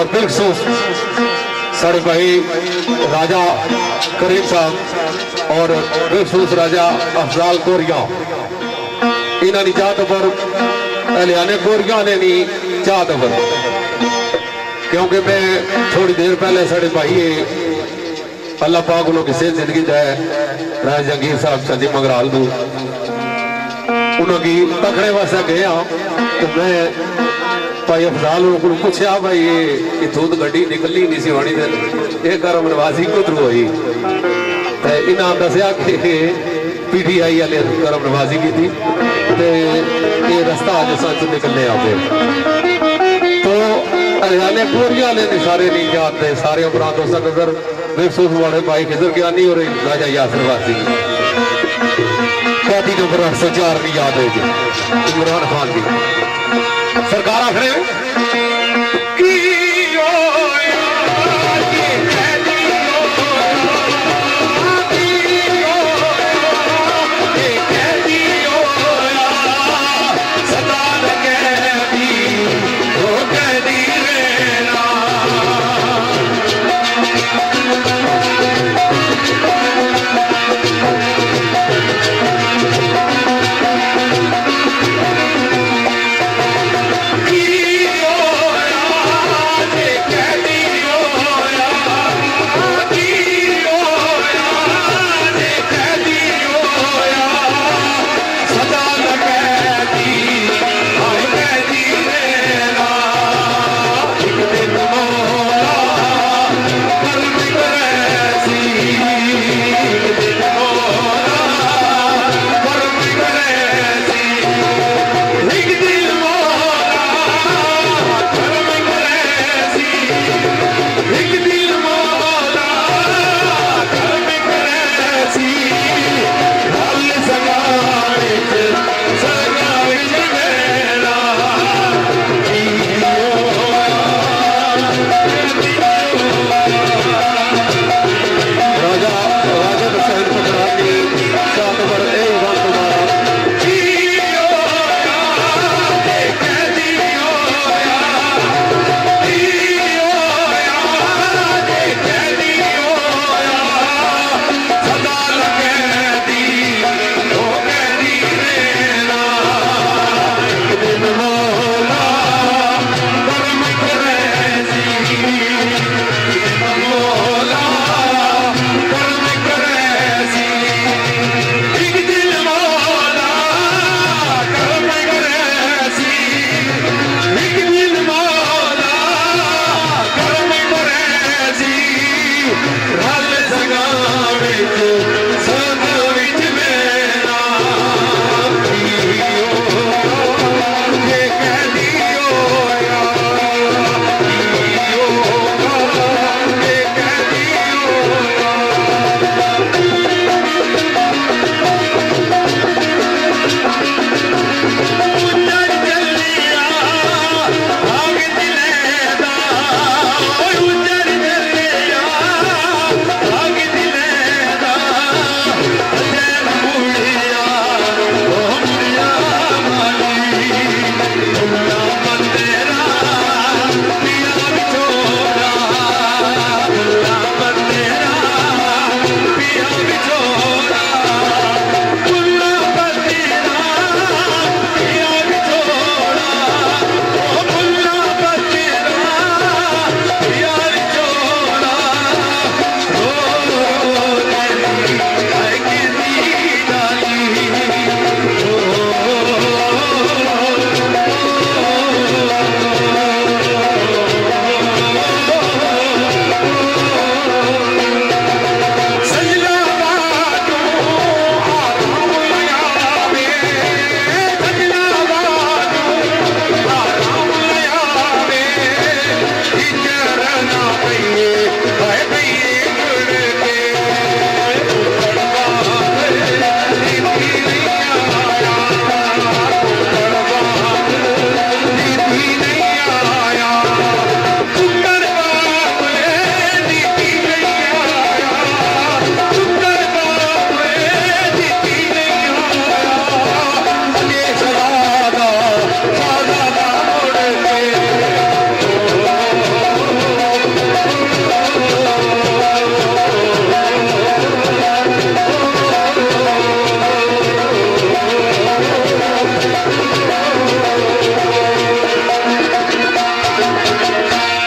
और बिलखसूस साढ़े भाई राजा करीम साहब और बिलखसूस राजा अफजाल कोरिया इन्होंने चाहत पर हलियाने कोरिया ने नहीं चाहत पर, क्योंकि मैं थोड़ी देर पहले साढ़े भाई अल्लाह पाक उन्होंने किसी जिंदगी जाए राजा जंगीर साहब चंदी मंगराल को उन्होंने तकड़े वास्ते गया तो मैं भाई अफजाल को पूछा भाई ये इतों तो गड्डी निकलनी नहीं सी होनी ये करम नवाजी कुदरू हुई तो इन्होंने दसिया कि PTI वाले करम नवाजी की थी ते ये रास्ता अज सच निकलने आते तो हरियाणे कोरिया वाले निशारे नहीं जाते सारे उपरांत हो नजर बिलखसूस वाले भाई खिजर ज्ञानी और राजा यासिर वासी पार्टी नंबर 804 की याद है इमरान खान की सरकार आखिर